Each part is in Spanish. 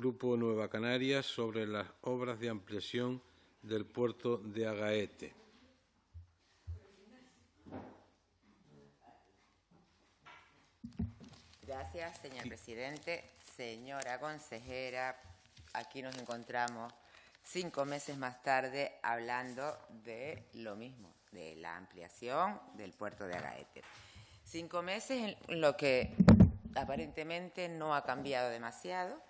Grupo Nueva Canarias sobre las obras de ampliación del puerto de Agaete. Gracias, señor presidente. Señora consejera, aquí nos encontramos 5 meses más tarde hablando de lo mismo, de la ampliación del puerto de Agaete. 5 meses en lo que aparentemente no ha cambiado demasiado.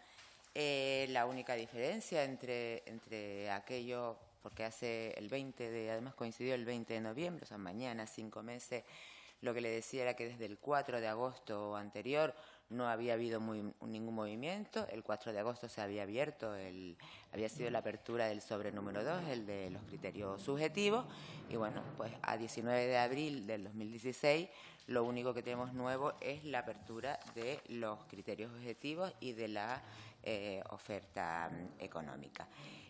La única diferencia entre aquello, porque además coincidió el 20 de noviembre, o sea, mañana, 5 meses, lo que le decía era que desde el 4 de agosto anterior no había habido ningún movimiento. El 4 de agosto se había abierto, había sido la apertura del sobre número 2, el de los criterios subjetivos, y bueno, pues a 19 de abril del 2016 lo único que tenemos nuevo es la apertura de los criterios objetivos y de la oferta económica.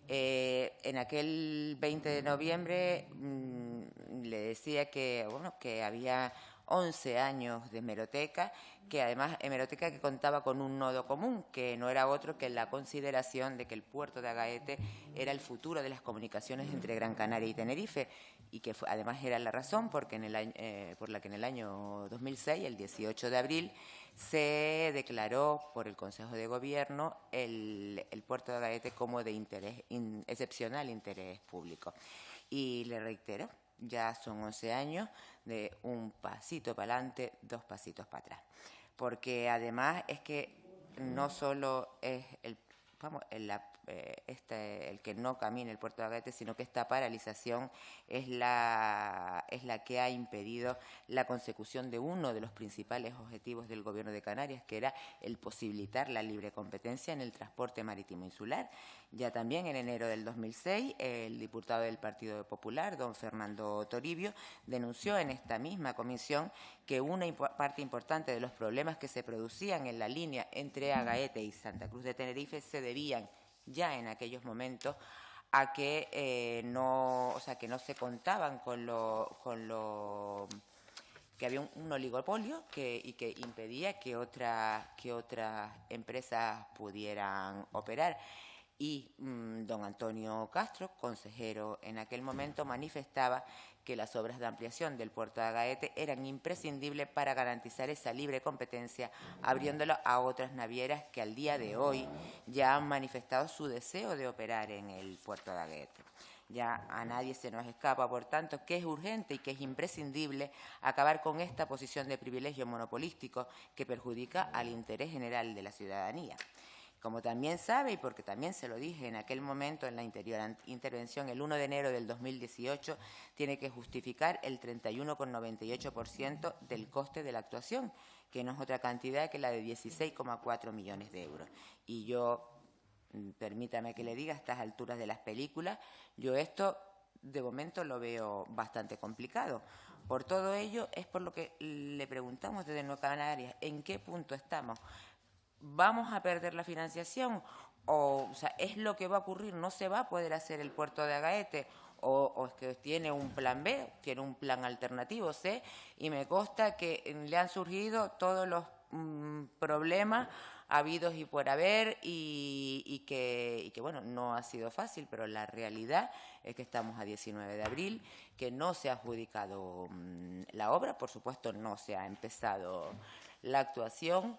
En aquel 20 de noviembre le decía que, bueno, que había 11 años de hemeroteca, que además hemeroteca que contaba con un nodo común, que no era otro que la consideración de que el puerto de Agaete era el futuro de las comunicaciones entre Gran Canaria y Tenerife, y que además era la razón porque por la que en el año 2006, el 18 de abril, se declaró por el Consejo de Gobierno el puerto de Agaete como de excepcional interés público. Y le reitero, ya son 11 años de un pasito para adelante, 2 pasitos para atrás. Porque además es que no solo es el que no camine el puerto de Agaete, sino que esta paralización es la que ha impedido la consecución de uno de los principales objetivos del Gobierno de Canarias, que era el posibilitar la libre competencia en el transporte marítimo insular. Ya también en enero del 2006, el diputado del Partido Popular, don Fernando Toribio, denunció en esta misma comisión que una parte importante de los problemas que se producían en la línea entre Agaete y Santa Cruz de Tenerife se debían ya en aquellos momentos a que no se contaban que había un oligopolio y que impedía que otras empresas pudieran operar. Y don Antonio Castro, consejero en aquel momento, manifestaba que las obras de ampliación del puerto de Agaete eran imprescindibles para garantizar esa libre competencia, abriéndolo a otras navieras que al día de hoy ya han manifestado su deseo de operar en el puerto de Agaete. Ya a nadie se nos escapa, por tanto, que es urgente y que es imprescindible acabar con esta posición de privilegio monopolístico que perjudica al interés general de la ciudadanía. Como también sabe, y porque también se lo dije en aquel momento en la anterior intervención, el 1 de enero del 2018 tiene que justificar el 31,98% del coste de la actuación, que no es otra cantidad que la de 16,4 millones de euros. Y yo, permítame que le diga, a estas alturas de las películas, yo esto de momento lo veo bastante complicado. Por todo ello es por lo que le preguntamos desde Nueva Canarias, ¿en qué punto estamos? ¿Vamos a perder la financiación? O sea, ¿es lo que va a ocurrir? ¿No se va a poder hacer el puerto de Agaete? ¿O es que tiene un plan B, tiene un plan alternativo C? Y me consta que le han surgido todos los problemas habidos y por haber y que, bueno, no ha sido fácil, pero la realidad es que estamos a 19 de abril, que no se ha adjudicado la obra, por supuesto no se ha empezado la actuación,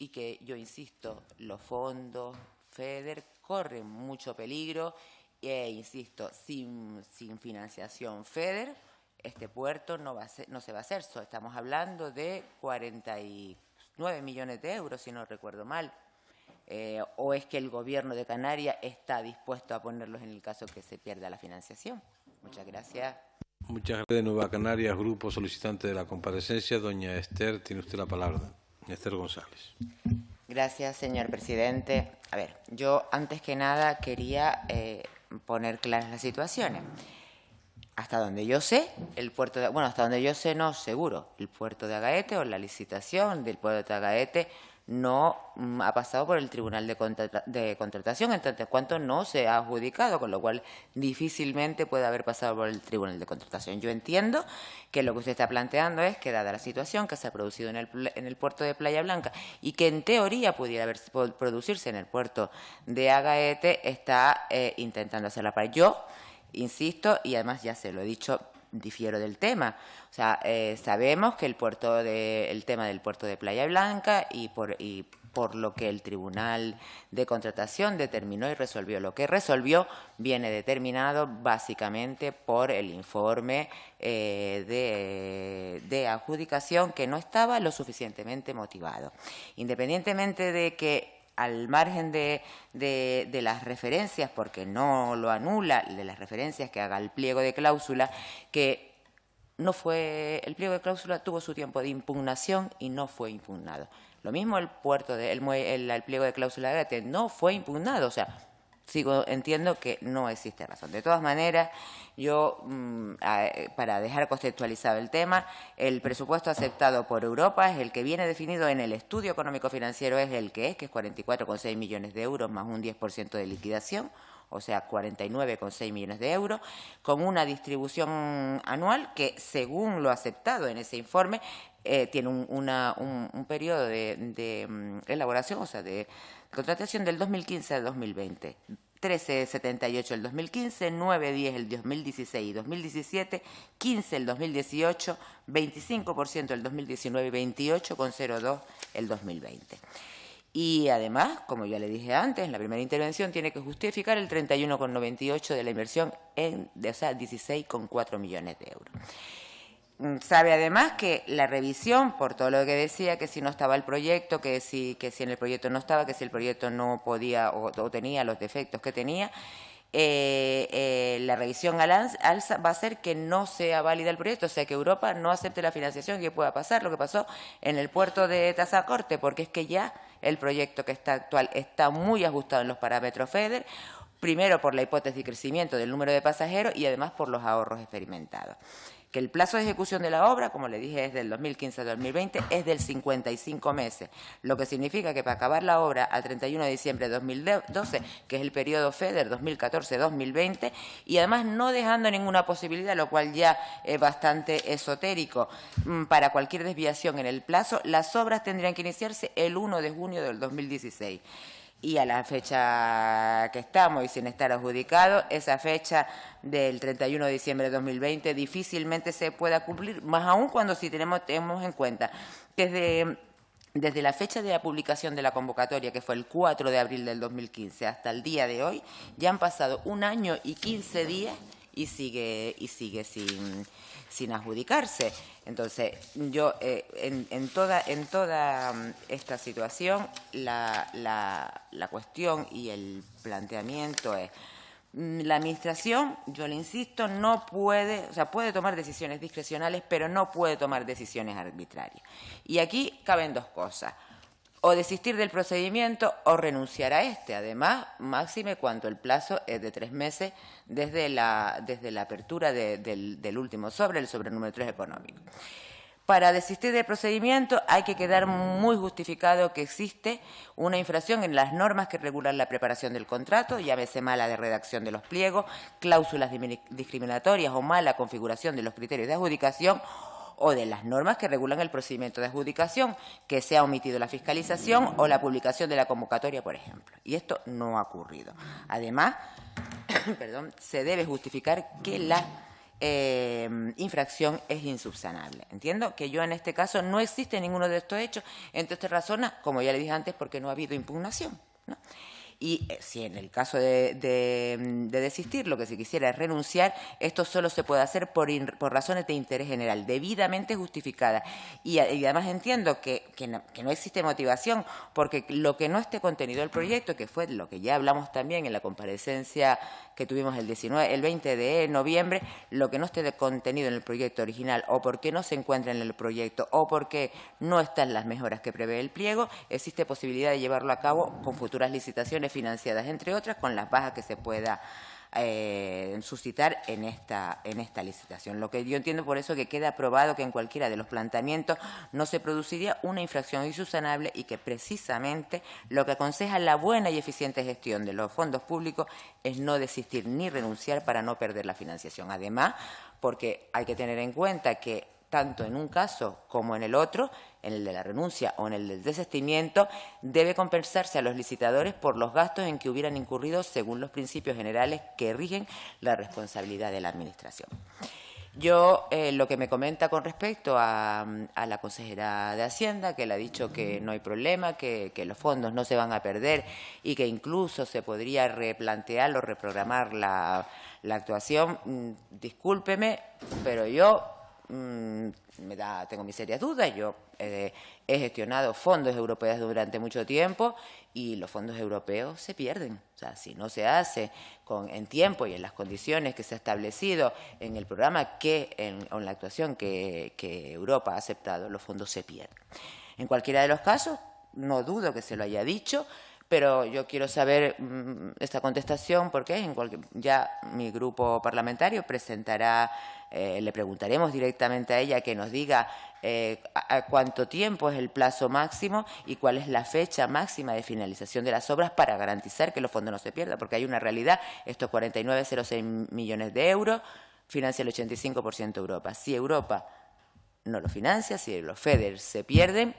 y que, yo insisto, los fondos FEDER corren mucho peligro insisto, sin financiación FEDER, este puerto no se va a hacer. Estamos hablando de 49 millones de euros, si no recuerdo mal. ¿O es que el Gobierno de Canarias está dispuesto a ponerlos en el caso que se pierda la financiación? Muchas gracias. Muchas gracias. De Nueva Canarias, grupo solicitante de la comparecencia, doña Esther, tiene usted la palabra. Esther González. Gracias, señor presidente. A ver, yo antes que nada quería poner claras las situaciones. Hasta donde yo sé, hasta donde yo sé no, seguro, el puerto de Agaete o la licitación del puerto de Agaete no ha pasado por el Tribunal de Contratación, en tanto cuanto no se ha adjudicado, con lo cual difícilmente puede haber pasado por el Tribunal de Contratación. Yo entiendo que lo que usted está planteando es que, dada la situación que se ha producido en el puerto de Playa Blanca y que en teoría pudiera producirse en el puerto de Agaete, está intentando hacerla para. Yo insisto, y además ya se lo he dicho, difiero del tema. O sea, sabemos que el tema del puerto de Playa Blanca y por lo que el Tribunal de Contratación determinó y resolvió lo que resolvió, viene determinado básicamente por el informe de adjudicación, que no estaba lo suficientemente motivado. Independientemente de que, al margen de las referencias, porque no lo anula, de las referencias que haga el pliego de cláusula, que no fue, el pliego de cláusula tuvo su tiempo de impugnación y no fue impugnado. Lo mismo el pliego de cláusula de Agaete no fue impugnado, o sea, entiendo que no existe razón. De todas maneras, yo, para dejar contextualizado el tema, el presupuesto aceptado por Europa es el que viene definido en el estudio económico-financiero, es el que es 44,6 millones de euros más un 10% de liquidación, o sea, 49,6 millones de euros, con una distribución anual que, según lo aceptado en ese informe, tiene un periodo de elaboración, o sea, de contratación del 2015 al 2020. 13,78 el 2015, 9,10 el 2016 y 2017, 15 el 2018, 25% el 2019 y 28,02 el 2020. Y además, como ya le dije antes, en la primera intervención, tiene que justificar el 31,98 de la inversión, o sea, 16,4 millones de euros. Sabe además que la revisión, por todo lo que decía, que si no estaba el proyecto, que si en el proyecto no estaba, que si el proyecto no podía o tenía los defectos que tenía, la revisión al alza va a hacer que no sea válida el proyecto, o sea, que Europa no acepte la financiación, que pueda pasar lo que pasó en el puerto de Tazacorte, porque es que ya el proyecto que está actual está muy ajustado en los parámetros FEDER, primero por la hipótesis de crecimiento del número de pasajeros y además por los ahorros experimentados. Que el plazo de ejecución de la obra, como le dije, es del 2015 al 2020, es del 55 meses, lo que significa que para acabar la obra al 31 de diciembre de 2012, que es el periodo FEDER 2014-2020, y además no dejando ninguna posibilidad, lo cual ya es bastante esotérico, para cualquier desviación en el plazo, las obras tendrían que iniciarse el 1 de junio del 2016. Y a la fecha que estamos y sin estar adjudicado, esa fecha del 31 de diciembre de 2020 difícilmente se pueda cumplir, más aún cuando si tenemos en cuenta que desde la fecha de la publicación de la convocatoria, que fue el 4 de abril del 2015, hasta el día de hoy, ya han pasado 1 año y 15 días y sigue sin adjudicarse. Entonces, yo en toda esta situación, la cuestión y el planteamiento es: la Administración, yo le insisto, no puede, o sea, puede tomar decisiones discrecionales, pero no puede tomar decisiones arbitrarias. Y aquí caben dos cosas: o desistir del procedimiento o renunciar a este. Además, máxime cuando el plazo es de 3 meses desde la apertura del último sobre, el sobre número 3 económico. Para desistir del procedimiento hay que quedar muy justificado que existe una infracción en las normas que regulan la preparación del contrato, llámese mala de redacción de los pliegos, cláusulas discriminatorias o mala configuración de los criterios de adjudicación, o de las normas que regulan el procedimiento de adjudicación, que se ha omitido la fiscalización o la publicación de la convocatoria, por ejemplo. Y esto no ha ocurrido. Además, se debe justificar que la infracción es insubsanable. Entiendo que yo en este caso no existe ninguno de estos hechos, entonces razona, como ya le dije antes, porque no ha habido impugnación, ¿no? Y si en el caso de desistir, lo que se quisiera es renunciar, esto solo se puede hacer por razones de interés general, debidamente justificadas. Y además entiendo que no existe motivación, porque lo que no esté contenido el proyecto, que fue lo que ya hablamos también en la comparecencia que tuvimos el 20 de noviembre, lo que no esté contenido en el proyecto original, o porque no se encuentra en el proyecto, o porque no están las mejoras que prevé el pliego, existe posibilidad de llevarlo a cabo con futuras licitaciones financiadas, entre otras, con las bajas que se pueda suscitar en esta licitación. Lo que yo entiendo por eso que queda aprobado que en cualquiera de los planteamientos no se produciría una infracción insubsanable y que precisamente lo que aconseja la buena y eficiente gestión de los fondos públicos es no desistir ni renunciar para no perder la financiación. Además, porque hay que tener en cuenta que tanto en un caso como en el otro, en el de la renuncia o en el del desistimiento, debe compensarse a los licitadores por los gastos en que hubieran incurrido según los principios generales que rigen la responsabilidad de la Administración. Yo, lo que me comenta con respecto a la consejera de Hacienda, que le ha dicho que no hay problema, que los fondos no se van a perder y que incluso se podría replantear o reprogramar la actuación, discúlpeme, pero yo tengo mis serias dudas. Yo he gestionado fondos europeos durante mucho tiempo y los fondos europeos se pierden. O sea, si no se hace en tiempo y en las condiciones que se ha establecido en el programa, en la actuación que Europa ha aceptado, los fondos se pierden. En cualquiera de los casos, no dudo que se lo haya dicho, pero yo quiero saber esta contestación porque ya mi grupo parlamentario presentará, le preguntaremos directamente a ella que nos diga a cuánto tiempo es el plazo máximo y cuál es la fecha máxima de finalización de las obras para garantizar que los fondos no se pierdan, porque hay una realidad, estos 49,06 millones de euros financia el 85% Europa. Si Europa no lo financia, si los FEDER se pierden,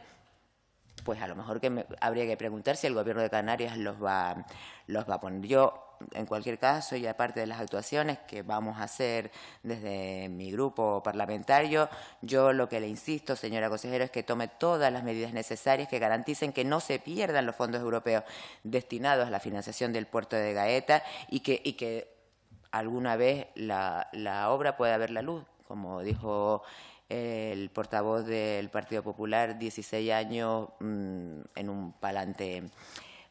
pues a lo mejor habría que preguntar si el Gobierno de Canarias los va a poner. Yo, en cualquier caso, y aparte de las actuaciones que vamos a hacer desde mi grupo parlamentario, yo lo que le insisto, señora consejera, es que tome todas las medidas necesarias que garanticen que no se pierdan los fondos europeos destinados a la financiación del puerto de Gaeta y que alguna vez la obra pueda ver la luz, como dijo el portavoz del Partido Popular, 16 años en un palante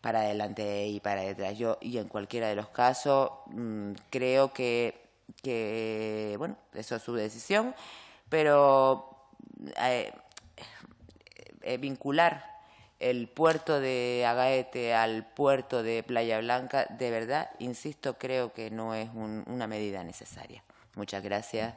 para adelante y para detrás. Y en cualquiera de los casos, creo que, bueno, eso es su decisión, pero vincular el puerto de Agaete al puerto de Playa Blanca, de verdad, insisto, creo que no es una medida necesaria. Muchas gracias.